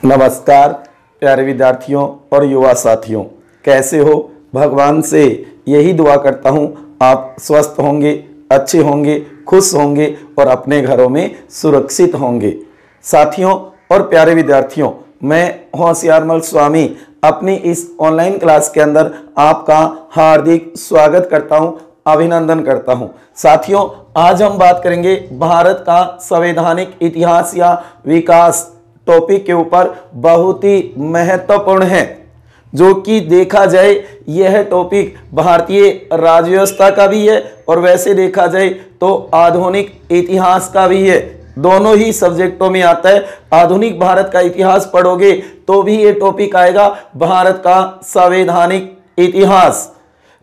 नमस्कार प्यारे विद्यार्थियों और युवा साथियों, कैसे हो। भगवान से यही दुआ करता हूँ आप स्वस्थ होंगे, अच्छे होंगे, खुश होंगे और अपने घरों में सुरक्षित होंगे। साथियों और प्यारे विद्यार्थियों, मैं होशियारमल स्वामी अपनी इस ऑनलाइन क्लास के अंदर आपका हार्दिक स्वागत करता हूँ, अभिनंदन करता हूँ। साथियों, आज हम बात करेंगे भारत का संवैधानिक इतिहास या विकास टॉपिक के ऊपर। बहुत ही महत्वपूर्ण है, जो कि देखा जाए यह टॉपिक भारतीय राज्य व्यवस्था का भी है और वैसे देखा जाए तो आधुनिक इतिहास का भी है। दोनों ही सब्जेक्टों में आता है। आधुनिक भारत का इतिहास पढ़ोगे तो भी ये टॉपिक आएगा, भारत का संवैधानिक इतिहास।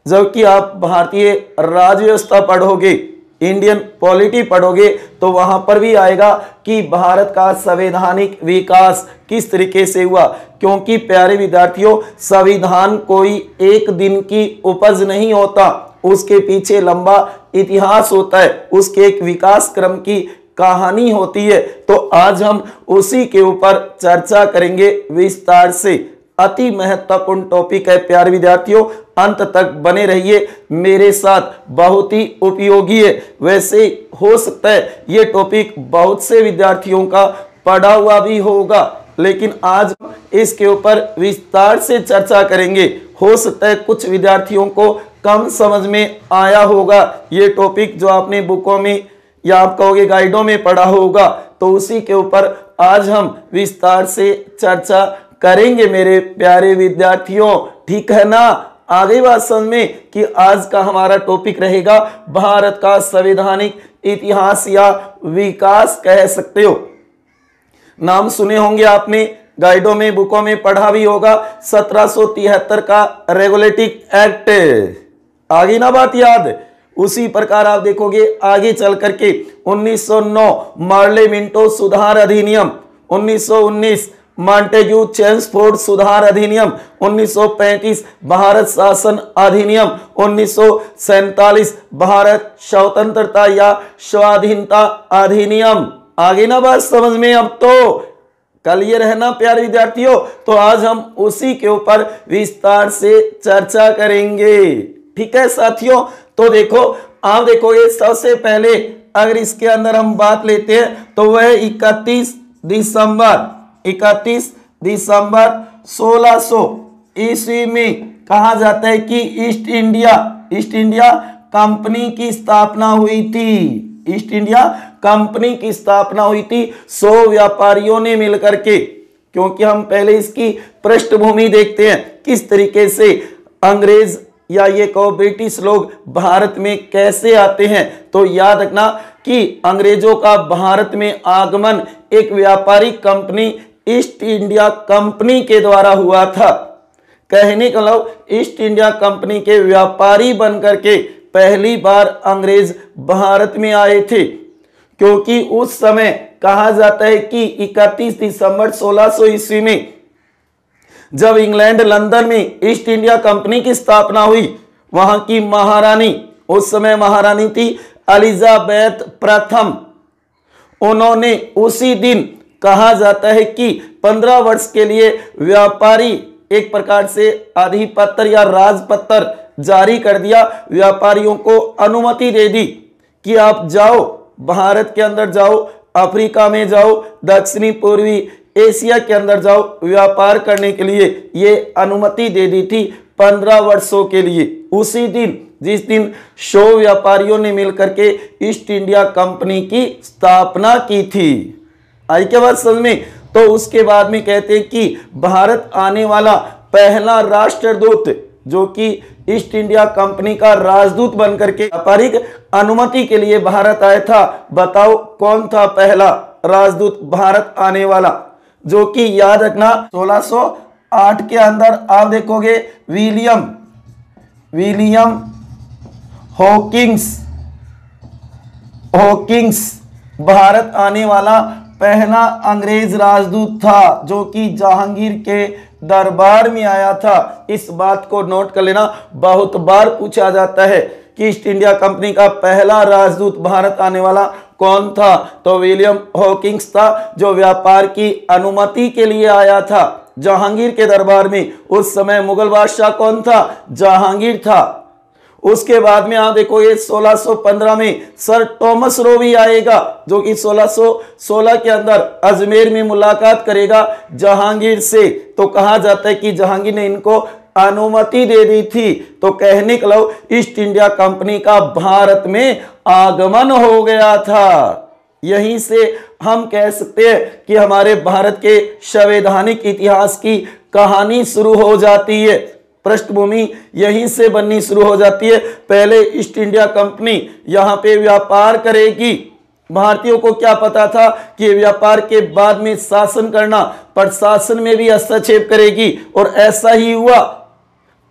जबकि आप भारतीय राज्य व्यवस्था पढ़ोगे, इंडियन पॉलिटी पढ़ोगे तो वहां पर भी आएगा कि भारत का संवैधानिक विकास किस तरीके से हुआ। क्योंकि प्यारे विद्यार्थियों, संविधान कोई एक दिन की उपज नहीं होता, उसके पीछे लंबा इतिहास होता है, उसके एक विकास क्रम की कहानी होती है। तो आज हम उसी के ऊपर चर्चा करेंगे विस्तार से। अति महत्वपूर्ण टॉपिक है प्यारे विद्यार्थियों, अंत तक बने रहिए मेरे साथ, बहुत ही उपयोगी है। वैसे हो सकता है ये टॉपिक बहुत से विद्यार्थियों का पढ़ा हुआ भी होगा, लेकिन आज इसके ऊपर विस्तार से चर्चा करेंगे। हो सकता है कुछ विद्यार्थियों को कम समझ में आया होगा ये टॉपिक, जो आपने बुकों में या आप कहोगे गाइडों में पढ़ा होगा, तो उसी के ऊपर आज हम विस्तार से चर्चा करेंगे मेरे प्यारे विद्यार्थियों। ठीक है ना, आ गई बात समझ में कि आज का हमारा टॉपिक रहेगा भारत का संवैधानिक इतिहास या विकास कह सकते हो। नाम सुने होंगे आपने, गाइडों में बुकों में पढ़ा भी होगा। 1773 का रेगुलेटिंग एक्ट, आ गई ना बात याद। उसी प्रकार आप देखोगे आगे चल करके 1909 मार्ले मिंटो सुधार अधिनियम, 1919 मॉन्टेग्यू चेम्सफोर्ड सुधार अधिनियम, 1935 भारत शासन अधिनियम, 1947 भारत स्वतंत्रता या स्वाधीनता अधिनियम। आगे ना बात समझ में। अब तो क्लियर है ना प्यारे विद्यार्थियों। तो आज हम उसी के ऊपर विस्तार से चर्चा करेंगे। ठीक है साथियों, तो देखो आप देखोगे सबसे पहले अगर इसके अंदर हम बात लेते हैं तो वह 31 दिसंबर 1600 ईस्वी में कहा जाता है कि ईस्ट इंडिया कंपनी की स्थापना हुई थी। ईस्ट इंडिया कंपनी की स्थापना हुई थी 100 व्यापारियों ने मिलकर के। क्योंकि हम पहले इसकी पृष्ठभूमि देखते हैं, किस तरीके से अंग्रेज या ये कहो ब्रिटिश लोग भारत में कैसे आते हैं। तो याद रखना कि अंग्रेजों का भारत में आगमन एक व्यापारिक कंपनी ईस्ट इंडिया कंपनी के द्वारा हुआ था। कहने का मतलब ईस्ट इंडिया कंपनी के व्यापारी बनकर के पहली बार अंग्रेज भारत में आए थे। क्योंकि उस समय कहा जाता है कि 31 दिसंबर 1600 ईस्वी में जब इंग्लैंड लंदन में ईस्ट इंडिया कंपनी की स्थापना हुई, वहां की महारानी, उस समय महारानी थी एलिजाबेथ प्रथम, उन्होंने उसी दिन कहा जाता है कि 15 वर्ष के लिए व्यापारी एक प्रकार से अधिपत्र या राजपत्र जारी कर दिया। व्यापारियों को अनुमति दे दी कि आप जाओ, भारत के अंदर जाओ, अफ्रीका में जाओ, दक्षिणी पूर्वी एशिया के अंदर जाओ, व्यापार करने के लिए ये अनुमति दे दी थी 15 वर्षों के लिए। उसी दिन जिस दिन 100 व्यापारियों ने मिलकर के ईस्ट इंडिया कंपनी की स्थापना की थी। आई क्या बात समझ में। तो उसके बाद में कहते हैं कि भारत आने वाला पहला राष्ट्रदूत, जो कि ईस्ट इंडिया कंपनी का राजदूत बनकर के व्यापारिक अनुमति के लिए भारत आया था। बताओ कौन था पहला राजदूत भारत आने वाला, जो कि याद रखना 1608 के अंदर आप देखोगे विलियम हॉकिंस भारत आने वाला पहला अंग्रेज राजदूत था, जो कि जहांगीर के दरबार में आया था। इस बात को नोट कर लेना, बहुत बार पूछा जाता है कि ईस्ट इंडिया कंपनी का पहला राजदूत भारत आने वाला कौन था? तो विलियम हॉकिंस था, जो व्यापार की अनुमति के लिए आया था जहांगीर के दरबार में। उस समय मुगल बादशाह कौन था? जहांगीर था। उसके बाद में आप देखो ये 1615 में सर थॉमस रो भी आएगा, जो कि 1616 के अंदर अजमेर में मुलाकात करेगा जहांगीर से। तो कहा जाता है कि जहांगीर ने इनको अनुमति दे दी थी। तो कहने का लो ईस्ट इंडिया कंपनी का भारत में आगमन हो गया था। यहीं से हम कह सकते हैं कि हमारे भारत के संवैधानिक इतिहास की कहानी शुरू हो जाती है। पृष्ठभूमि यहीं से बननी शुरू हो जाती है। पहले ईस्ट इंडिया कंपनी यहाँ पे व्यापार करेगी। भारतीयों को क्या पता था कि व्यापार के बाद में शासन करना, प्रशासन में भी हस्तक्षेप करेगी, और ऐसा ही हुआ।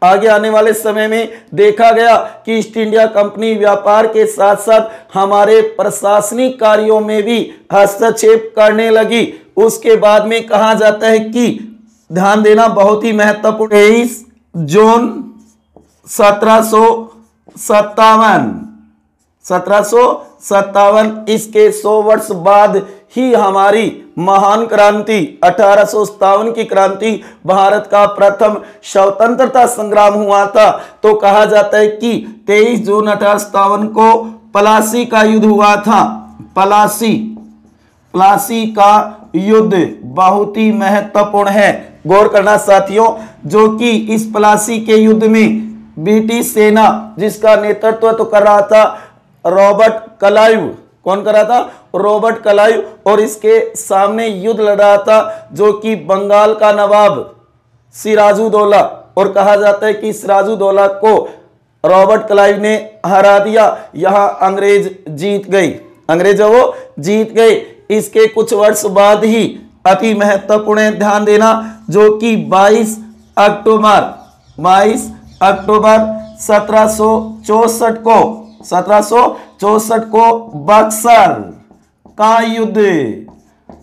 आगे आने वाले समय में देखा गया कि ईस्ट इंडिया कंपनी व्यापार के साथ साथ हमारे प्रशासनिक कार्यों में भी हस्तक्षेप करने लगी। उसके बाद में कहा जाता है कि ध्यान देना बहुत ही महत्वपूर्ण, 23 जून 1757 इसके 100 वर्ष बाद ही हमारी महान क्रांति 1857 की क्रांति, भारत का प्रथम स्वतंत्रता संग्राम हुआ था। तो कहा जाता है कि 23 जून 1857 को प्लासी का युद्ध हुआ था। प्लासी का युद्ध बहुत ही महत्वपूर्ण है, गौर करना साथियों। जो कि इस प्लासी के युद्ध में ब्रिटिश सेना, जिसका नेतृत्व तो कर रहा था रॉबर्ट क्लाइव। कौन कर रहा था? Robert Clive. और इसके सामने युद्ध लड़ रहा था जो कि बंगाल का नवाब सिराजुद्दौला। और कहा जाता है कि सिराजुद्दौला को रॉबर्ट क्लाइव ने हरा दिया। यहां अंग्रेज जीत गए, अंग्रेज वो जीत गए। इसके कुछ वर्ष बाद ही अति महत्वपूर्ण है, ध्यान देना, जो कि 22 अक्टूबर 1764 को बक्सर का युद्ध,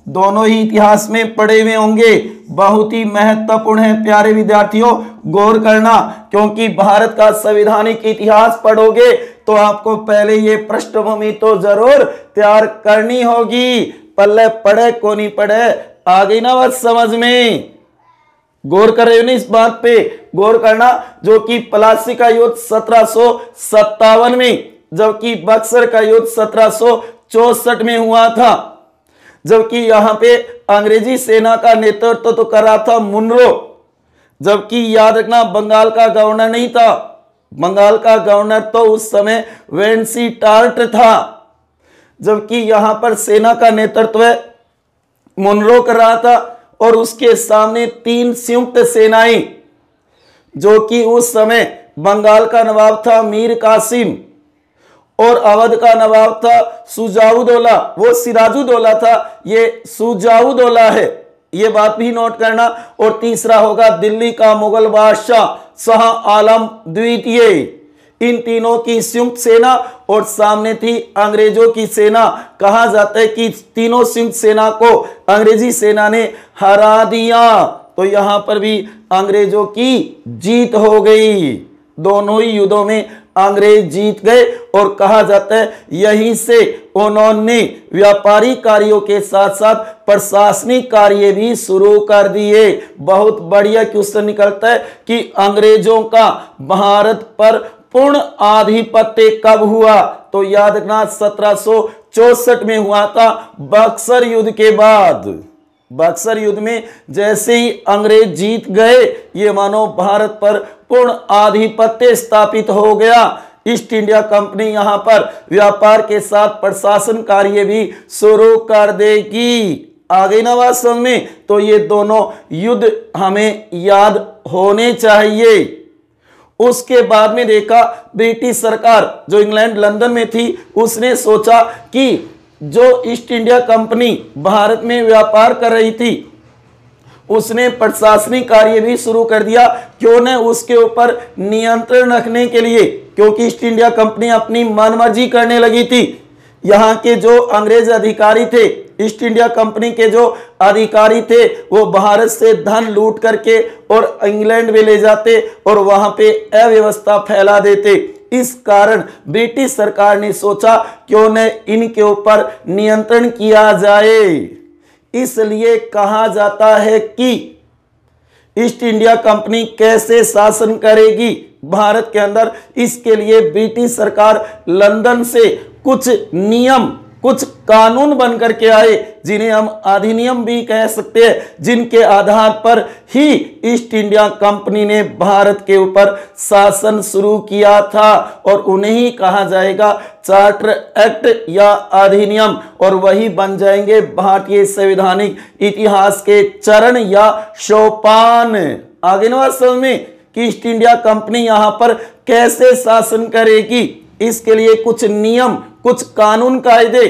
दोनों ही इतिहास में पढ़े हुए होंगे, बहुत ही महत्वपूर्ण है प्यारे विद्यार्थियों, गौर करना। क्योंकि भारत का संवैधानिक इतिहास पढ़ोगे तो आपको पहले ये पृष्ठभूमि तो जरूर तैयार करनी होगी। पल्ले पढ़े को नहीं पढ़े, आ गई ना बात समझ में? गौर कर रहे हो ना इस बात पे? गौर करना। जो कि प्लासी का युद्ध 1757 में, जबकि बक्सर का युद्ध 1764 में हुआ था। जबकि यहां पे अंग्रेजी सेना का नेतृत्व तो कर रहा था मुनरो। जबकि याद रखना बंगाल का गवर्नर नहीं था, बंगाल का गवर्नर तो उस समय वेंसीटार्ट था। जबकि यहां पर सेना का नेतृत्व मुनरो कर रहा था। और उसके सामने 3 संयुक्त सेनाएं, जो कि उस समय बंगाल का नवाब था मीर कासिम, और अवध का नवाब था सुजाउद्दौला। वो सिराजुद्दौला था, ये सुजाउद्दौला है, ये बात भी नोट करना। और तीसरा होगा दिल्ली का मुगल बादशाह शाह आलम द्वितीय। इन तीनों की संयुक्त सेना और सामने थी अंग्रेजों की सेना। कहा जाता है कि तीनों संयुक्त सेना को अंग्रेजी सेना ने हरा दिया। तो यहां पर भी अंग्रेजों की जीत हो गई। दोनों ही युद्धों में अंग्रेज जीत गए। और कहा जाता है यहीं से उन्होंने व्यापारिक कार्यों के साथ साथ प्रशासनिक कार्य भी शुरू कर दिए। बहुत बढ़िया क्वेश्चन निकलता है कि अंग्रेजों का भारत पर पूर्ण आधिपत्य कब हुआ? तो याद रखना 1764 में हुआ था, बक्सर युद्ध के बाद। बक्सर युद्ध में जैसे ही अंग्रेज जीत गए, ये मानो भारत पर पूर्ण आधिपत्य स्थापित हो गया। ईस्ट इंडिया कंपनी यहां पर व्यापार के साथ प्रशासन कार्य भी शुरू कर देगी। आ गई ना बात समझ में? तो ये दोनों युद्ध हमें याद होने चाहिए। उसके बाद में देखा ब्रिटिश सरकार जो इंग्लैंड लंदन में थी, उसने सोचा कि जो ईस्ट इंडिया कंपनी भारत में व्यापार कर रही थी, उसने प्रशासनिक कार्य भी शुरू कर दिया। क्यों न उसके ऊपर नियंत्रण रखने के लिए, क्योंकि ईस्ट इंडिया कंपनी अपनी मनमर्जी करने लगी थी। यहाँ के जो अंग्रेज अधिकारी थे, ईस्ट इंडिया कंपनी के जो अधिकारी थे, वो भारत से धन लूट करके और इंग्लैंड में ले जाते और वहां पे अव्यवस्था फैला देते। इस कारण ब्रिटिश सरकार ने सोचा क्यों न इनके ऊपर नियंत्रण किया जाए। इसलिए कहा जाता है कि ईस्ट इंडिया कंपनी कैसे शासन करेगी भारत के अंदर, इसके लिए ब्रिटिश सरकार लंदन से कुछ नियम, कुछ कानून बनकर के आए, जिन्हें हम अधिनियम भी कह सकते हैं, जिनके आधार पर ही ईस्ट इंडिया कंपनी ने भारत के ऊपर शासन शुरू किया था, और उन्हें ही कहा जाएगा चार्टर एक्ट या अधिनियम, और वही बन जाएंगे भारतीय संवैधानिक इतिहास के चरण या सोपान। आगे ना समझ में कि ईस्ट इंडिया कंपनी यहां पर कैसे शासन करेगी, इसके लिए कुछ नियम, कुछ कानून कायदे,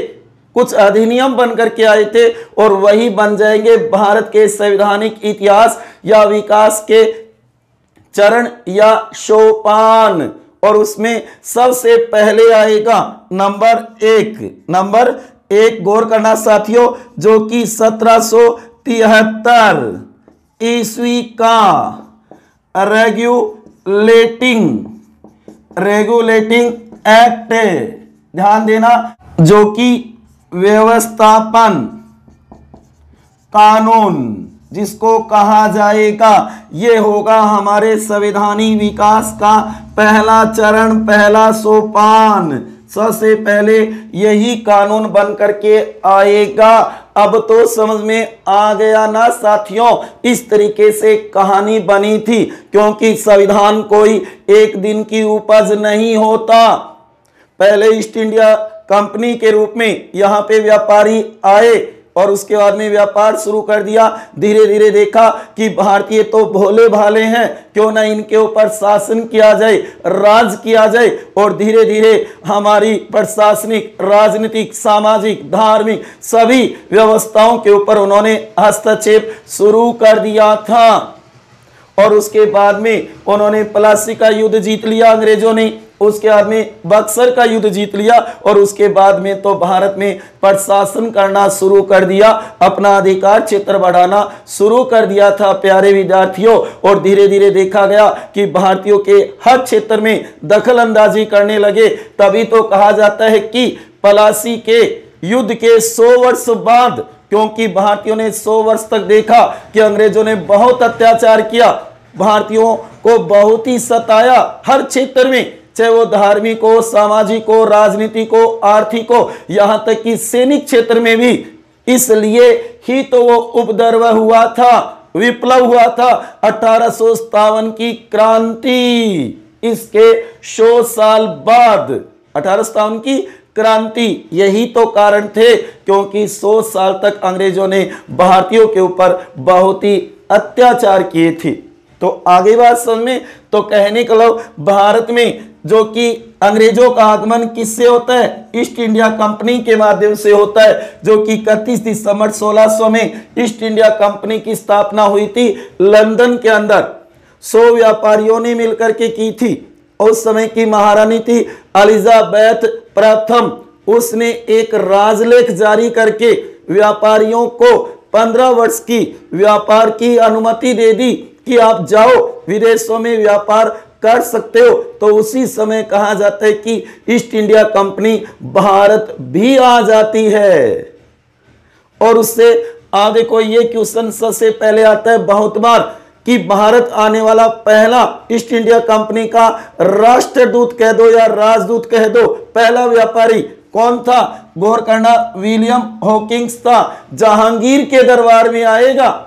कुछ अधिनियम बनकर के आए थे, और वही बन जाएंगे भारत के संवैधानिक इतिहास या विकास के चरण या सोपान। और उसमें सबसे पहले आएगा नंबर एक गौर करना साथियों, जो कि 1773 ईस्वी का रेगुलेटिंग एक्ट, ध्यान देना, जो कि व्यवस्थापन कानून जिसको कहा जाएगा, ये होगा हमारे संवैधानिक विकास का पहला चरण, पहला सोपान। सबसे पहले यही कानून बन करके आएगा। अब तो समझ में आ गया ना साथियों, इस तरीके से कहानी बनी थी, क्योंकि संविधान कोई एक दिन की उपज नहीं होता। पहले ईस्ट इंडिया कंपनी के रूप में यहाँ पे व्यापारी आए, और उसके बाद में व्यापार शुरू कर दिया। धीरे धीरे देखा कि भारतीय तो भोले भाले हैं, क्यों ना इनके ऊपर शासन किया जाए, राज किया जाए, और धीरे धीरे हमारी प्रशासनिक, राजनीतिक, सामाजिक, धार्मिक सभी व्यवस्थाओं के ऊपर उन्होंने हस्तक्षेप शुरू कर दिया था। और उसके बाद में उन्होंने प्लासी का युद्ध जीत लिया अंग्रेजों ने, उसके बाद में बक्सर का युद्ध जीत लिया, और उसके बाद में तो भारत में प्रशासन करना शुरू कर दिया, अपना अधिकार क्षेत्र बढ़ाना शुरू कर दिया था प्यारे विद्यार्थियों। और धीरे धीरे देखा गया कि भारतीयों के हर क्षेत्र में दखल अंदाजी करने लगे। तभी तो कहा जाता है कि प्लासी के युद्ध के 100 वर्ष बाद, क्योंकि भारतीयों ने 100 वर्ष तक देखा कि अंग्रेजों ने बहुत अत्याचार किया, भारतीयों को बहुत ही सताया हर क्षेत्र में, चाहे वो धार्मिक हो, सामाजिक हो, राजनीतिक हो, आर्थिक हो, यहां तक कि सैनिक क्षेत्र में भी। इसलिए ही तो वो उपद्रव हुआ था, विप्लव हुआ था, 1857 की क्रांति। इसके 100 साल बाद 1857 की क्रांति, यही तो कारण थे, क्योंकि 100 साल तक अंग्रेजों ने भारतीयों के ऊपर बहुत ही अत्याचार किए थे। तो आगे बात समझ में, तो कहने का मतलब भारत में जो कि अंग्रेजों का आगमन किससे होता है, ईस्ट इंडिया कंपनी के माध्यम से होता है, जो कि 31 दिसंबर 1600 में ईस्ट इंडिया कंपनी की स्थापना हुई थी लंदन के अंदर। 100 व्यापारियों ने मिलकर के की थी। उस समय की महारानी थी एलिजाबेथ प्रथम, उसने एक राजलेख जारी करके व्यापारियों को 15 वर्ष की व्यापार की अनुमति दे दी कि आप जाओ विदेशों में व्यापार कर सकते हो। तो उसी समय कहा जाता है कि ईस्ट इंडिया कंपनी भारत भी आ जाती है। और उससे आगे को ये क्वेश्चन सबसे पहले आता है बहुत बार कि भारत आने वाला पहला ईस्ट इंडिया कंपनी का राष्ट्रदूत कह दो या राजदूत कह दो, पहला व्यापारी कौन था? गौर करना, विलियम हॉकिंस था। जहांगीर के दरबार में आएगा।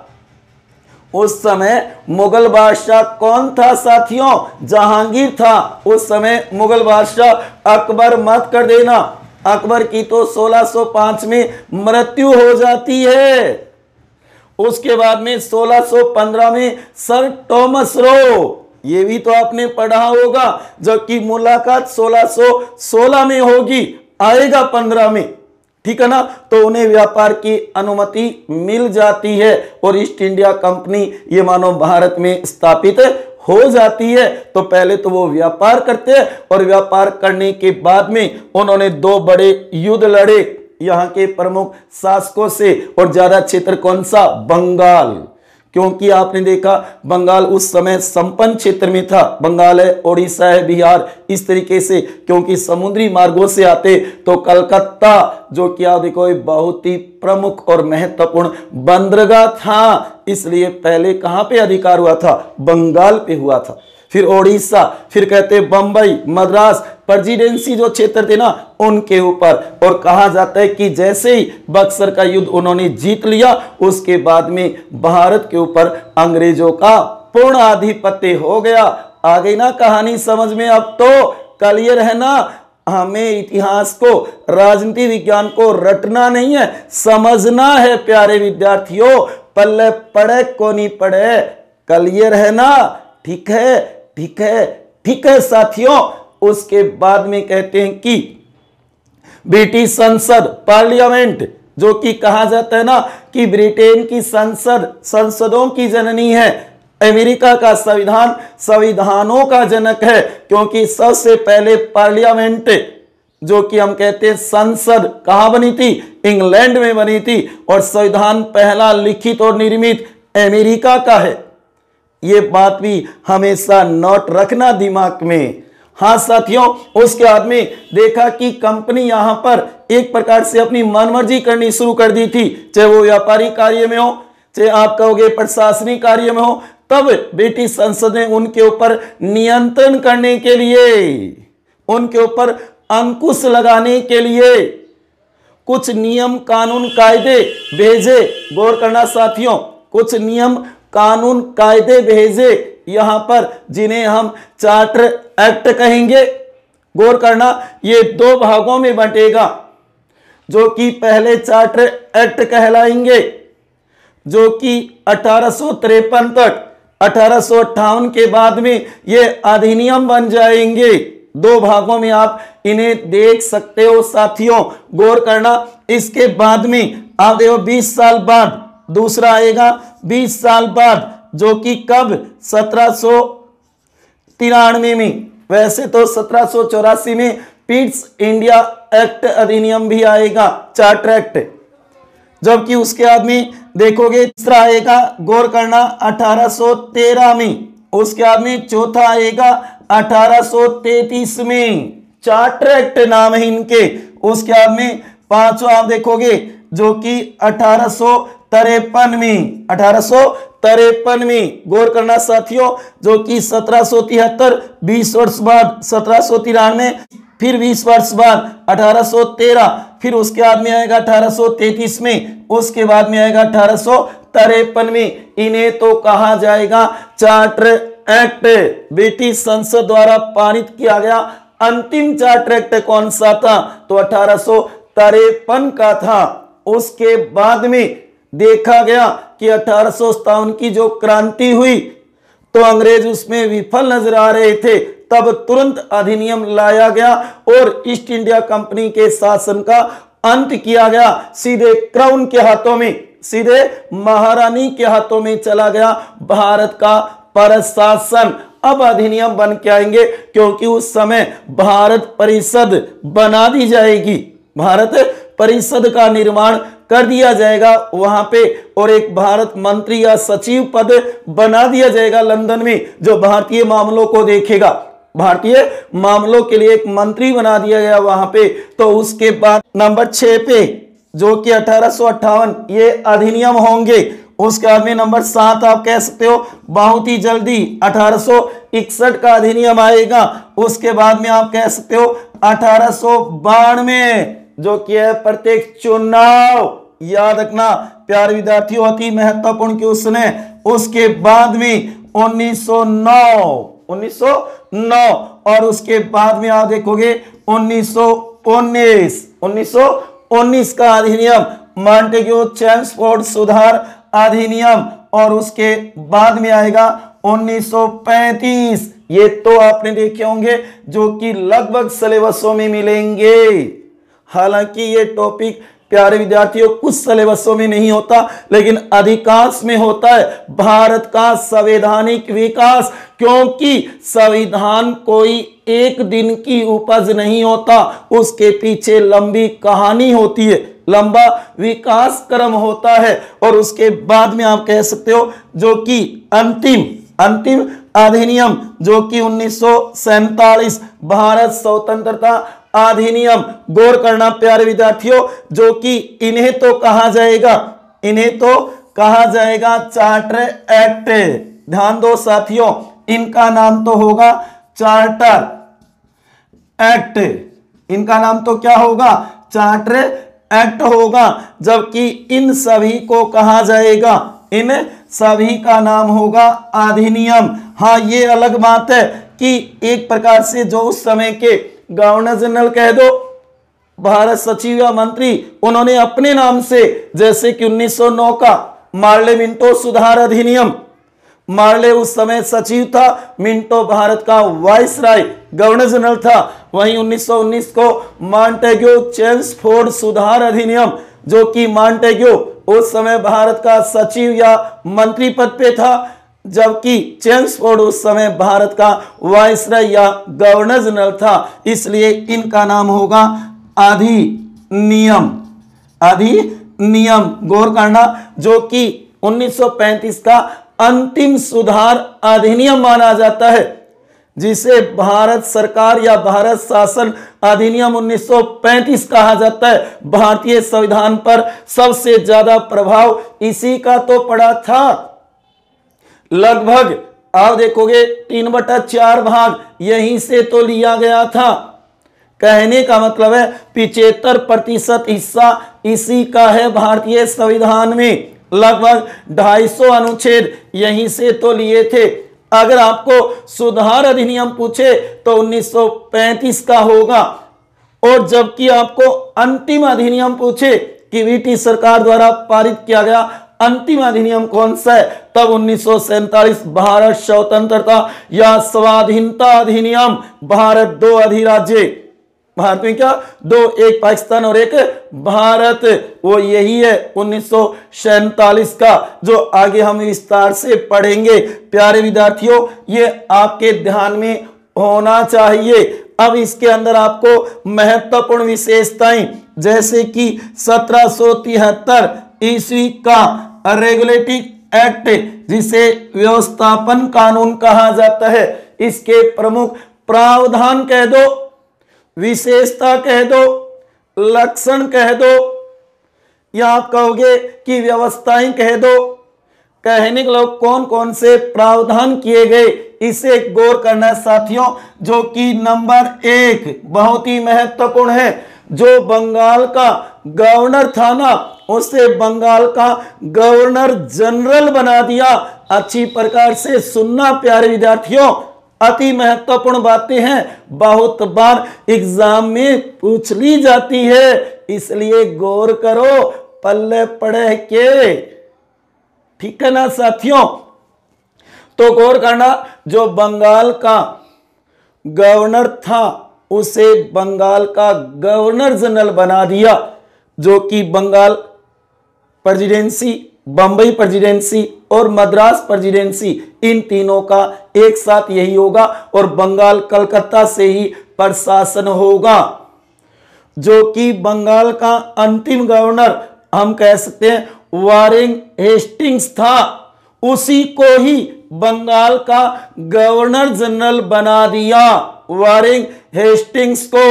उस समय मुगल बादशाह कौन था साथियों? जहांगीर था। उस समय मुगल बादशाह अकबर मत कर देना, अकबर की तो 1605 में मृत्यु हो जाती है। उसके बाद में 1615 में सर टॉमस रो, ये भी तो आपने पढ़ा होगा, जबकि मुलाकात 1616 में होगी, आएगा 15 में, ठीक है ना। तो उन्हें व्यापार की अनुमति मिल जाती है और ईस्ट इंडिया कंपनी ये मानो भारत में स्थापित हो जाती है। तो पहले तो वो व्यापार करते हैं और व्यापार करने के बाद में उन्होंने 2 बड़े युद्ध लड़े यहाँ के प्रमुख शासकों से। और ज्यादा क्षेत्र कौन सा? बंगाल। क्योंकि आपने देखा बंगाल उस समय संपन्न क्षेत्र में था, बंगाल है, उड़ीसा है, बिहार, इस तरीके से, क्योंकि समुद्री मार्गों से आते तो कलकत्ता जो कि आप देखो बहुत ही प्रमुख और महत्वपूर्ण बंदरगाह था, इसलिए पहले कहां पे अधिकार हुआ था, बंगाल पे हुआ था। फिर ओडिशा, फिर कहते बंबई, मद्रास, प्रेसिडेंसी जो क्षेत्र थे ना उनके ऊपर। और कहा जाता है कि जैसे ही बक्सर का युद्ध उन्होंने जीत लिया, उसके बाद में भारत के ऊपर अंग्रेजों का पूर्ण आधिपत्य हो गया। आ गई ना कहानी समझ में? अब तो क्लियर है ना? हमें इतिहास को, राजनीति विज्ञान को रटना नहीं है, समझना है प्यारे विद्यार्थियों। पल्ले पड़े को नहीं पड़े, क्लियर है ना? ठीक है, ठीक है, ठीक है साथियों। उसके बाद में कहते हैं कि ब्रिटिश संसद, पार्लियामेंट, जो कि कहा जाता है ना कि ब्रिटेन की संसद संसदों की जननी है, अमेरिका का संविधान संविधानों का जनक है, क्योंकि सबसे पहले पार्लियामेंट जो कि हम कहते हैं संसद कहां बनी थी, इंग्लैंड में बनी थी, और संविधान पहला लिखित और निर्मित अमेरिका का है। ये बात भी हमेशा नोट रखना दिमाग में। हाँ साथियों, उसके बाद में देखा कि कंपनी यहां पर एक प्रकार से अपनी मनमर्जी करनी शुरू कर दी थी, चाहे वो व्यापारिक कार्य में हो, चाहे आप कहोगे प्रशासनिक कार्य में हो। तब ब्रिटिश संसद ने उनके ऊपर नियंत्रण करने के लिए, उनके ऊपर अंकुश लगाने के लिए कुछ नियम कानून कायदे भेजे। गौर करना साथियों, कुछ नियम कानून कायदे भेजे यहां पर, जिन्हें हम चार्टर एक्ट कहेंगे। गौर करना, ये दो भागों में बंटेगा, जो कि पहले चार्टर एक्ट कहलाएंगे, जो कि 1853 तक, 1858 के बाद में ये अधिनियम बन जाएंगे। दो भागों में आप इन्हें देख सकते हो साथियों। गौर करना, इसके बाद में आप देखो 20 साल बाद दूसरा आएगा, 20 साल बाद, जो कि कब, 1793 में। वैसे तो 1784 में पिट्स इंडिया एक्ट अधिनियम भी आएगा, चार्टर एक्ट। जबकि उसके बाद में देखोगे तीसरा आएगा, गौर करना, 1813 में। उसके बाद में चौथा आएगा 1833 में, चार्टर एक्ट नाम है इनके। उसके बाद में पांचवा आप देखोगे, जो कि 1853 में, 1853 में। गौर करना साथियों, जो कि 1773, 20 वर्ष बाद 1793, फिर 20 वर्ष बाद 1813, फिर उसके बाद में आएगा 1833 में, उसके बाद में आएगा 1853 में। इन्हें तो कहा जाएगा चार्टर एक्ट। ब्रिटिश संसद द्वारा पारित किया गया अंतिम चार्टर एक्ट कौन सा था? तो 1853 का था। उसके बाद में देखा गया कि 1857 की जो क्रांति हुई तो अंग्रेज उसमें विफल नजर आ रहे थे, तब तुरंत अधिनियम लाया गया और ईस्ट इंडिया कंपनी के शासन का अंत किया गया। सीधे क्राउन के हाथों में, सीधे महारानी के हाथों में चला गया भारत का प्रशासन। अब अधिनियम बन के आएंगे, क्योंकि उस समय भारत परिषद बना दी जाएगी, भारत परिषद का निर्माण कर दिया जाएगा वहां पे, और एक भारत मंत्री या सचिव पद बना दिया जाएगा लंदन में, जो भारतीय मामलों को देखेगा। भारतीय मामलों के लिए एक मंत्री बना दिया गया वहां पे। तो उसके बाद नंबर 6 पे, जो कि 1858 ये अधिनियम होंगे। उसके बाद में नंबर 7 आप कह सकते हो बहुत ही जल्दी 1861 का अधिनियम आएगा। उसके बाद में आप कह सकते हो 1892, जो कि है प्रत्येक चुनाव। याद रखना प्यारे विद्यार्थियों, अति महत्वपूर्ण क्वेश्चन है। उसके बाद में 1909 और उसके बाद में आप देखोगे 1919 का अधिनियम, मॉन्टेग्यू चेम्सफोर्ड सुधार अधिनियम। और उसके बाद में आएगा 1935। ये तो आपने देखे होंगे, जो कि लगभग सिलेबसों में मिलेंगे। हालांकि ये टॉपिक प्यारे विद्यार्थियों कुछ सिलेबसों में नहीं होता, लेकिन अधिकांश में होता है भारत का संवैधानिक विकास। क्योंकि संविधान कोई एक दिन की उपज नहीं होता, उसके पीछे लंबी कहानी होती है, लंबा विकास क्रम होता है। और उसके बाद में आप कह सकते हो जो कि अंतिम अधिनियम जो कि 1947 भारत स्वतंत्रता अधिनियम, गौर करना प्यारे विद्यार्थियों, जो कि इन्हें तो कहा जाएगा चार्टर एक्ट। ध्यान दो साथियों, इनका नाम तो होगा चार्टर एक्ट, इनका नाम तो क्या होगा, चार्टर एक्ट होगा, जबकि इन सभी को कहा जाएगा, इन सभी का नाम होगा अधिनियम। हाँ, ये अलग बात है कि एक प्रकार से जो उस समय के गवर्नर जनरल कह दो, भारत सचिव या मंत्री, उन्होंने अपने नाम से, जैसे कि 1909 का मार्ले मिंटो सुधार अधिनियम, मार्ले उस समय सचिव था, मिंटो भारत का वाइसराय गवर्नर जनरल था। वहीं 1919 को मॉन्टेग्यू चेम्सफोर्ड सुधार अधिनियम, जो कि मॉन्टेग्यू उस समय भारत का सचिव या मंत्री पद पे था, जबकि चेम्सफोर्ड उस समय भारत का वाइसराय या गवर्नर जनरल था। इसलिए इनका नाम होगा अधिनियम। गौर करना, जो कि 1935 का अंतिम सुधार अधिनियम माना जाता है, जिसे भारत सरकार या भारत शासन अधिनियम 1935 कहा जाता है। भारतीय संविधान पर सबसे ज्यादा प्रभाव इसी का तो पड़ा था। लगभग आप देखोगे 3/4 भाग यहीं से तो लिया गया था। कहने का मतलब है 75% हिस्सा इसी का है भारतीय संविधान में। लगभग 250 अनुच्छेद यहीं से तो लिए थे। अगर आपको सुधार अधिनियम पूछे तो 1935 का होगा, और जबकि आपको अंतिम अधिनियम पूछे कि वीटी सरकार द्वारा पारित किया गया अंतिम अधिनियम कौन सा है, तब 1947 भारत स्वतंत्रता या स्वाधीनता अधिनियम। भारत 2 अधिराज्य, भारत में क्या 2, एक पाकिस्तान और एक भारत, वो यही है 1947 का, जो आगे हम विस्तार से पढ़ेंगे। प्यारे विद्यार्थियों, ये आपके ध्यान में होना चाहिए। अब इसके अंदर आपको महत्वपूर्ण विशेषताएं, जैसे कि 1773 ईस्वी का रेगुलेटिंग एक्ट, जिसे व्यवस्थापन कानून कहा जाता है, इसके प्रमुख प्रावधान कह दो, विशेषता कह दो, लक्षण कह दो, या आप कहोगे कि व्यवस्थाएं कह दो। कहने के लोग कौन कौन से प्रावधान किए गए, इसे गौर करना साथियों, जो कि नंबर 1 बहुत ही महत्वपूर्ण है। जो बंगाल का गवर्नर था ना, उसे बंगाल का गवर्नर जनरल बना दिया। अच्छी प्रकार से सुनना प्यारे विद्यार्थियों, अति महत्वपूर्ण बातें हैं, बहुत बार एग्जाम में पूछ ली जाती है, इसलिए गौर करो पल्ले पड़े के। ठीक है ना साथियों, तो गौर करना, जो बंगाल का गवर्नर था उसे बंगाल का गवर्नर जनरल बना दिया, जो कि बंगाल प्रेसिडेंसी, बंबई प्रेसिडेंसी और मद्रास प्रेसिडेंसी, इन तीनों का एक साथ यही होगा, और बंगाल कलकत्ता से ही प्रशासन होगा। जो कि बंगाल का अंतिम गवर्नर हम कह सकते हैं वारेन हेस्टिंग्स था, उसी को ही बंगाल का गवर्नर जनरल बना दिया, वारेन हेस्टिंग्स को।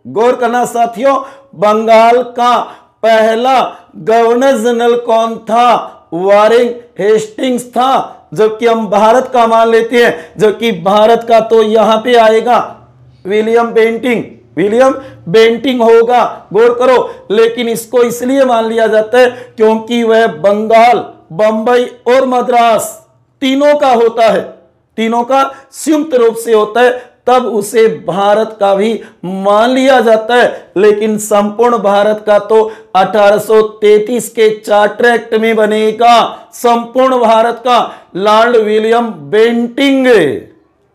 गौर करना साथियों, बंगाल का पहला गवर्नर जनरल कौन था, वारेन हेस्टिंग्स था। जबकि हम भारत का मान लेते हैं, जबकि भारत का तो यहां पे आएगा विलियम बेंटिंग होगा, गौर करो। लेकिन इसको इसलिए मान लिया जाता है क्योंकि वह बंगाल, बंबई और मद्रास तीनों का होता है, तीनों का संयुक्त रूप से होता है, तब उसे भारत का भी मान लिया जाता है। लेकिन संपूर्ण भारत का तो 1833 के चार्टर एक्ट में बनेगा, संपूर्ण भारत का लॉर्ड विलियम बेंटिंग।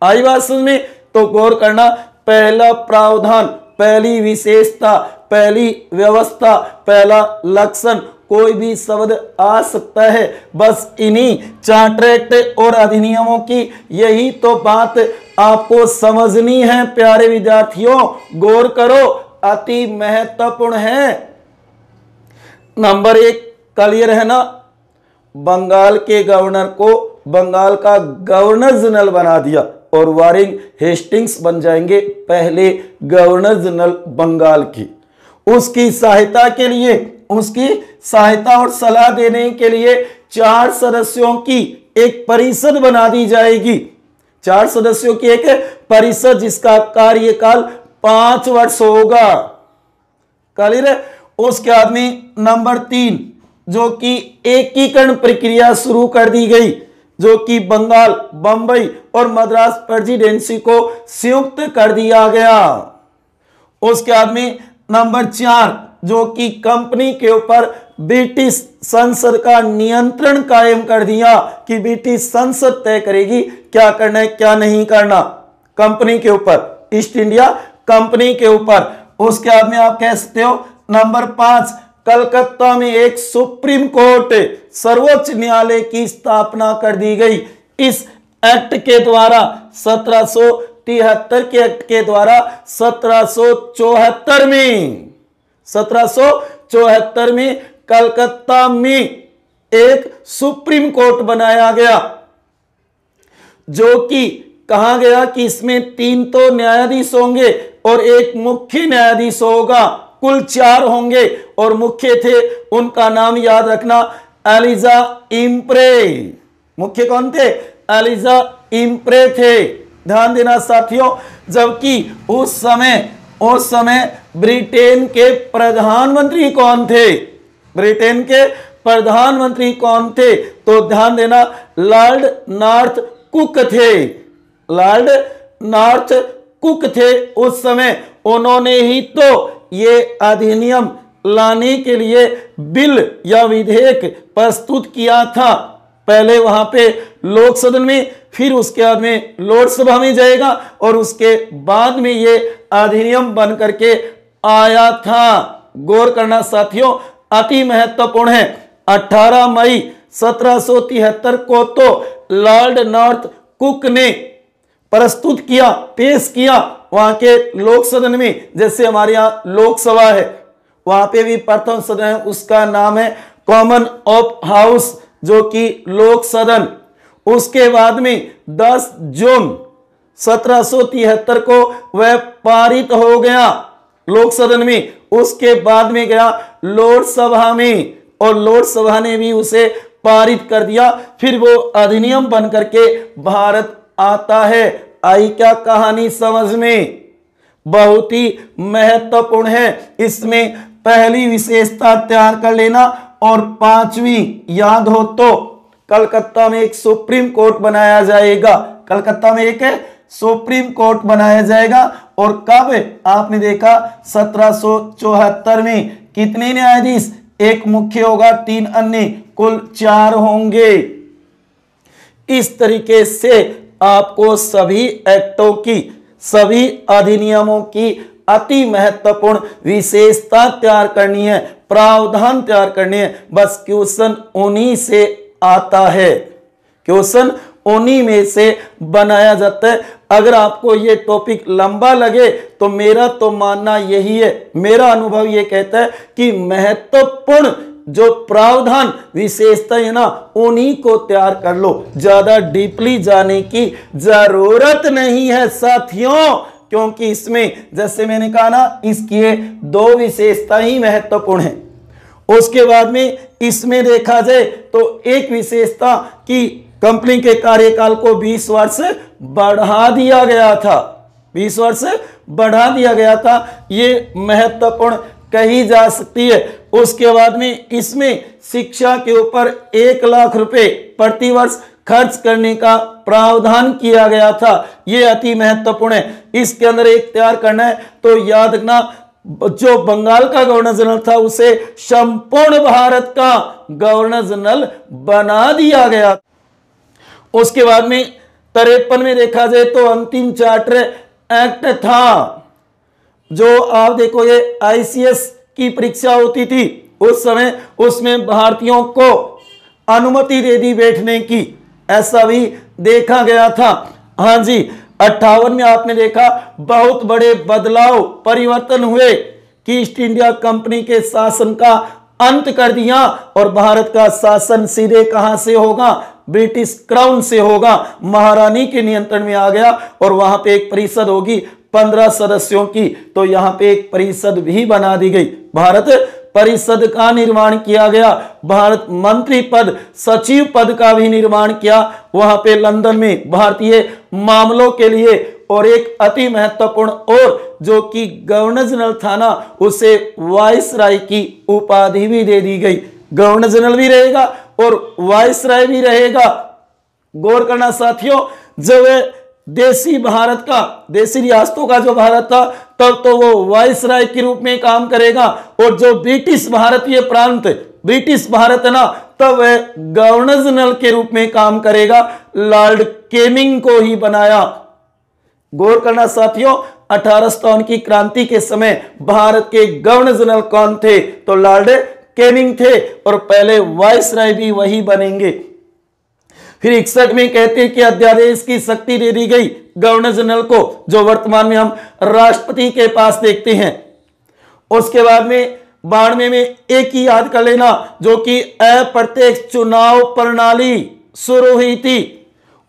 आई बात समझ में? तो गौर करना, पहला प्रावधान, पहली विशेषता पहली व्यवस्था, पहला लक्षण, कोई भी शब्द आ सकता है। बस इन्हीं चार्टर एक्ट और अधिनियमों की यही तो बात आपको समझनी है प्यारे विद्यार्थियों, गौर करो, अति महत्वपूर्ण है। नंबर 1 क्लियर है ना? बंगाल के गवर्नर को बंगाल का गवर्नर जनरल बना दिया और वारेन हेस्टिंग्स बन जाएंगे पहले गवर्नर जनरल बंगाल की। उसकी सहायता के लिए, उसकी सहायता और सलाह देने के लिए 4 सदस्यों की एक परिषद बना दी जाएगी। 4 सदस्यों की एक परिषद जिसका कार्यकाल 5 वर्ष होगा। क्लियर है? उसके बाद में नंबर 3 जो कि एकीकरण प्रक्रिया शुरू कर दी गई, जो कि बंगाल, बंबई और मद्रास प्रेसिडेंसी को संयुक्त कर दिया गया। उसके बाद में नंबर 4 जो कि कंपनी के ऊपर ब्रिटिश संसद का नियंत्रण कायम कर दिया कि ब्रिटिश संसद तय करेगी क्या करना है क्या नहीं करना कंपनी के ऊपर, ईस्ट इंडिया कंपनी के ऊपर। उसके बाद में आप कह सकते हो नंबर 5 कलकत्ता में एक सुप्रीम कोर्ट, सर्वोच्च न्यायालय की स्थापना कर दी गई। इस एक्ट के द्वारा 1773 के एक्ट के द्वारा 1774 में कलकत्ता में एक सुप्रीम कोर्ट बनाया गया, जो कि कहा गया कि इसमें 3 तो न्यायाधीश होंगे और एक मुख्य न्यायाधीश होगा, कुल 4 होंगे और मुख्य थे, उनका नाम याद रखना, एलिजा इम्प्रे। मुख्य कौन थे? एलिजा इम्प्रे थे, ध्यान देना साथियों। जबकि उस समय ब्रिटेन के प्रधानमंत्री कौन थे? ब्रिटेन के प्रधानमंत्री कौन थे? तो ध्यान देना, लॉर्ड नॉर्थ कुक थे। लॉर्ड नॉर्थ कुक थे उस समय। उन्होंने ही तो ये अधिनियम लाने के लिए बिल या विधेयक प्रस्तुत किया था। पहले वहां पे लोक सदन में, फिर उसके बाद में लोकसभा में जाएगा और उसके बाद में ये अधिनियम बन करके आया था। गौर करना साथियों, अति महत्वपूर्ण है। 18 मई 1773 को तो लॉर्ड नॉर्थ कुक ने प्रस्तुत किया, पेश किया वहां के लोक सदन में। जैसे हमारे यहां लोकसभा है, वहां पे भी प्रथम सदन है, उसका नाम है कॉमन ऑफ हाउस, जो कि लोक सदन। उसके बाद में 10 जून 1773 को वह पारित हो गया लोक सदन में। उसके बाद में गया लोकसभा में और लोकसभा ने भी उसे पारित कर दिया। फिर वो अधिनियम बन करके भारत आता है। आई क्या कहानी समझ में? बहुत ही महत्वपूर्ण है। इसमें पहली विशेषता तैयार कर लेना और 5वीं याद हो तो कलकत्ता में एक सुप्रीम कोर्ट बनाया जाएगा। कलकत्ता में एक सुप्रीम कोर्ट बनाया जाएगा और कब? आपने देखा 1774 में। कितने न्यायाधीश? एक मुख्य होगा, 3 अन्य, कुल 4 होंगे। इस तरीके से आपको सभी एक्टों की, सभी अधिनियमों की अति महत्वपूर्ण विशेषता तैयार करनी है, प्रावधान तैयार करनी है। बस क्वेश्चन उन्हीं से आता है, क्वेश्चन उन्हीं में से बनाया जाता है। अगर आपको ये टॉपिक लंबा लगे तो मेरा तो मानना यही है, मेरा अनुभव ये कहता है कि महत्वपूर्ण जो प्रावधान विशेषता है ना, उन्हीं को तैयार कर लो। ज्यादा डीपली जाने की जरूरत नहीं है साथियों, क्योंकि इसमें जैसे मैंने कहा ना, इसकी 2 विशेषता ही महत्वपूर्ण है। उसके बाद में इसमें देखा जाए तो एक विशेषता कि कंपनी के कार्यकाल को 20 वर्ष बढ़ा दिया गया था, 20 वर्ष बढ़ा दिया गया था, ये महत्वपूर्ण कही जा सकती है। उसके बाद में इसमें शिक्षा के ऊपर 1 लाख रुपए प्रति वर्ष खर्च करने का प्रावधान किया गया था, ये अति महत्वपूर्ण है। इसके अंदर एक तैयार करना है तो याद रखना, जो बंगाल का गवर्नर जनरल था उसे संपूर्ण भारत का गवर्नर जनरल बना दिया गया। उसके बाद में 53 में देखा जाए तो अंतिम चार्टर एक्ट था, जो आप देखो ये ICS की परीक्षा होती थी उस समय, उसमें भारतीयों को अनुमति दे दी बैठने की, ऐसा भी देखा गया था। हाँ जी, 58 में आपने देखा बहुत बड़े बदलाव परिवर्तन हुए कि ईस्ट इंडिया कंपनी के शासन का अंत कर दिया और भारत का शासन सीधे कहां से होगा, ब्रिटिश क्राउन से होगा, महारानी के नियंत्रण में आ गया और वहां पे एक परिषद होगी 15 सदस्यों की, तो यहां पे एक परिषद भी बना दी गई। भारत परिषद का निर्माण किया गया, भारत मंत्री पद, सचिव पद का भी निर्माण किया वहां पे लंदन में भारतीय मामलों के लिए, और एक अति महत्वपूर्ण और जो कि गवर्नर जनरल था ना, उसे वाइसराय की उपाधि भी दे दी गई। गवर्नर जनरल भी रहेगा और वाइसराय भी रहेगा। गौर करना साथियों, जब देसी भारत का, देसी रियासतों का जो भारत था तब तो वो वाइसराय के रूप में काम करेगा, और जो ब्रिटिश भारतीय प्रांत, ब्रिटिश भारत है ना, तब वह गवर्नर जनरल के रूप में काम करेगा। लॉर्ड केनिंग को ही बनाया। गौर करना साथियों, 1857 की क्रांति के समय भारत के गवर्नर जनरल कौन थे, तो लॉर्ड केनिंग थे, और पहले वाइसराय भी वही बनेंगे। फिर 61 में कहते हैं कि अध्यादेश की शक्ति दे दी गई गवर्नर जनरल को, जो वर्तमान में हम राष्ट्रपति के पास देखते हैं। उसके बाद में 92 में एक ही याद कर लेना, जो कि अप्रत्यक्ष चुनाव प्रणाली शुरू हुई थी।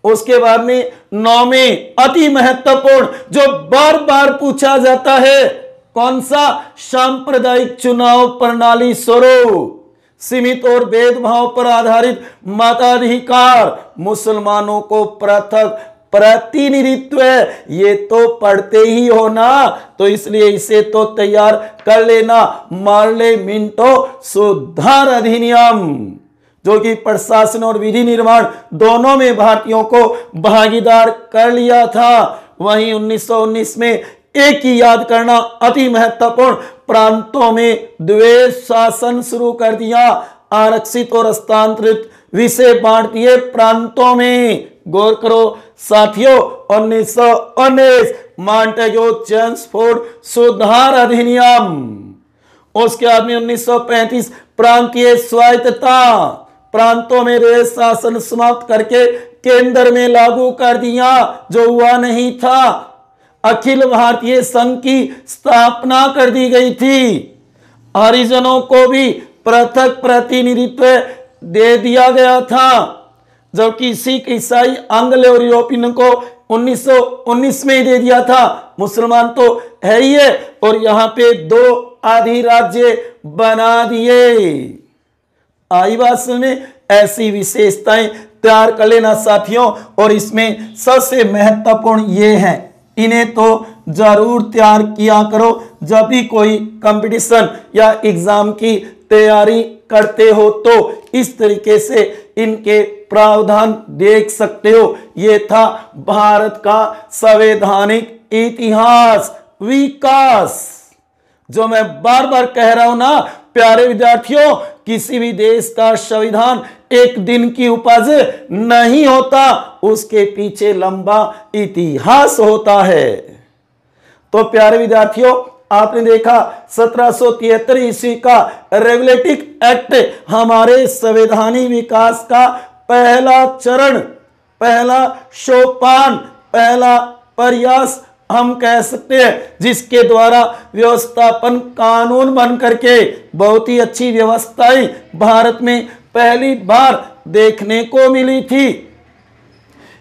उसके बाद में 9 में अति महत्वपूर्ण जो बार बार पूछा जाता है, कौन सा, सांप्रदायिक चुनाव प्रणाली शुरू, सीमित और भेदभाव पर आधारित मताधिकार, मुसलमानों को पृथक प्रतिनिधित्व, ये तो पढ़ते ही हो ना, तो इसलिए इसे तो तैयार कर लेना। पार्लियामेंटो सुधार अधिनियम, जो कि प्रशासन और विधि निर्माण दोनों में भारतीयों को भागीदार कर लिया था। वहीं 1919 में एक ही याद करना अति महत्वपूर्ण, प्रांतों में द्वैध शासन शुरू कर दिया, आरक्षित और हस्तांतरित विषय बांट दिए प्रांतों में। गौर करो साथियों, 1919 मॉन्टेग्यू चेम्सफोर्ड सुधार अधिनियम। उसके बाद में 1935 प्रांतीय स्वायत्तता, प्रांतों में रह शासन समाप्त करके केंद्र में लागू कर दिया, जो हुआ नहीं था। अखिल भारतीय संघ की स्थापना कर दी गई थी। हरिजनों को भी पृथक प्रतिनिधित्व दे दिया गया था, जबकि सिख, ईसाई, आंग्ल और यूरोपियन को 1919 में ही दे दिया था। मुसलमान तो है ही है, और यहां पे 2 आधी राज्य बना दिए। आई बात में ऐसी विशेषताएं तैयार कर लेना साथियों, और इसमें सबसे महत्वपूर्ण ये है, इन्हें तो जरूर तैयार किया करो जब भी कोई कंपटीशन या एग्जाम की तैयारी करते हो, तो इस तरीके से इनके प्रावधान देख सकते हो। ये था भारत का संवैधानिक इतिहास विकास, जो मैं बार बार कह रहा हूं ना प्यारे विद्यार्थियों, किसी भी देश का संविधान एक दिन की उपज नहीं होता, उसके पीछे लंबा इतिहास होता है। तो प्यारे विद्यार्थियों, आपने देखा 1773 ईस्वी का रेगुलेटिव एक्ट हमारे संवैधानिक विकास का पहला चरण, पहला सोपान, पहला प्रयास हम कह सकते हैं, जिसके द्वारा व्यवस्थापन कानून बन करके बहुत ही अच्छी व्यवस्थाएं भारत में पहली बार देखने को मिली थी।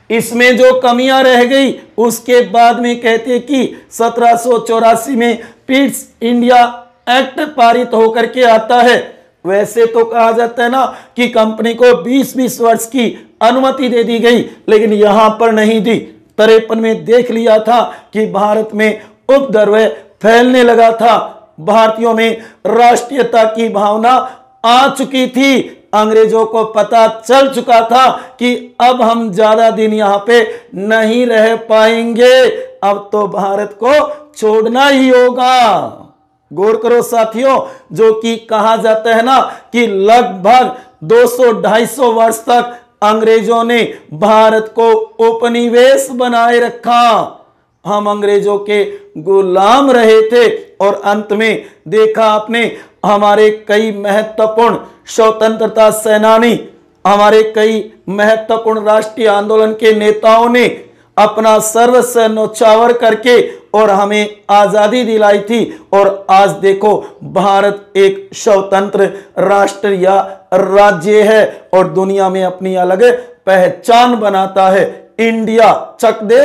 इसमें जो कमियां रह गई उसके बाद में कहते हैं कि 1784 में पिट्स इंडिया एक्ट पारित होकर के आता है। वैसे तो कहा जाता है ना कि कंपनी को 20-20 वर्ष की अनुमति दे दी गई, लेकिन यहां पर नहीं दी। 53 में देख लिया था कि भारत में उपद्रव फैलने लगा था, भारतीयों में राष्ट्रीयता की भावना आ चुकी थी, अंग्रेजों को पता चल चुका था कि अब हम ज्यादा दिन यहाँ पे नहीं रह पाएंगे, अब तो भारत को छोड़ना ही होगा। गौर करो साथियों, जो कि कहा जाता है ना कि लगभग 200-250 वर्ष तक अंग्रेजों ने भारत को उपनिवेश बनाए रखा। हम अंग्रेजों के गुलाम रहे थे। और अंत में देखा आपने, हमारे कई महत्वपूर्ण स्वतंत्रता सेनानी, हमारे कई महत्वपूर्ण राष्ट्रीय आंदोलन के नेताओं ने अपना सर्वस्व न्यौछावर करके और हमें आजादी दिलाई थी। और आज देखो, भारत एक स्वतंत्र राष्ट्र या राज्य है और दुनिया में अपनी अलग पहचान बनाता है। इंडिया, चक दे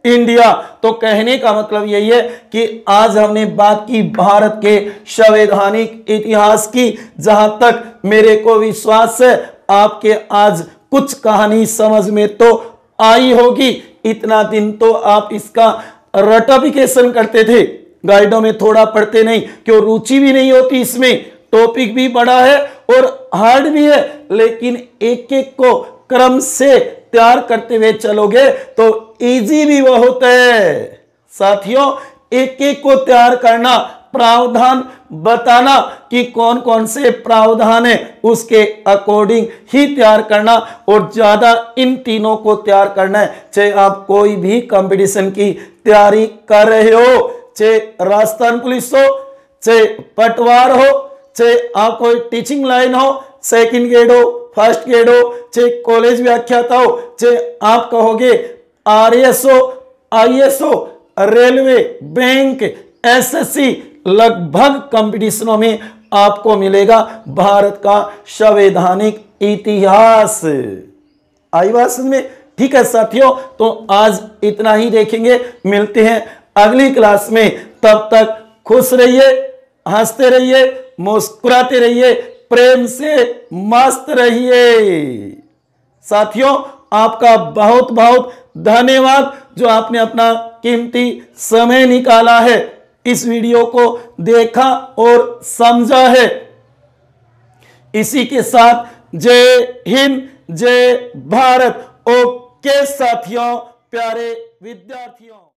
इंडिया। तो कहने का मतलब यही है कि आज हमने बात की भारत के संवैधानिक इतिहास की। जहां तक मेरे को विश्वास है, आपके आज कुछ कहानी समझ में तो आई होगी। इतना दिन तो आप इसका रटाफिकेशन करते थे, गाइडों में थोड़ा पढ़ते नहीं, क्यों रुचि भी नहीं होती इसमें। टॉपिक भी बड़ा है और हार्ड भी है, लेकिन एक एक को क्रम से तैयार करते हुए चलोगे तो इजी भी बहुत है। साथियों, एक एक को तैयार करना, प्रावधान बताना कि कौन कौन से प्रावधान है, उसके अकॉर्डिंग ही तैयार करना और ज्यादा इन तीनों को तैयार करना है। चाहे आप कोई भी कंपटीशन की तैयारी कर रहे हो, चाहे राजस्थान पुलिस हो, चाहे पटवार हो, चाहे आप कोई टीचिंग लाइन हो, सेकंड ग्रेड हो, फर्स्ट ग्रेड हो, चाहे कॉलेज व्याख्याता हो, चाहे आप कहोगे आरएस हो, आईएएस हो, रेलवे, बैंक, एसएससी, लगभग कंपटीशनों में आपको मिलेगा भारत का संवैधानिक इतिहास। आई बात समझ में? ठीक है साथियों, तो आज इतना ही देखेंगे, मिलते हैं अगली क्लास में। तब तक खुश रहिए, हंसते रहिए, मुस्कुराते रहिए, प्रेम से मस्त रहिए। साथियों, आपका बहुत बहुत धन्यवाद जो आपने अपना कीमती समय निकाला है, इस वीडियो को देखा और समझा है। इसी के साथ जय हिंद, जय भारत। ओके साथियों, प्यारे विद्यार्थियों।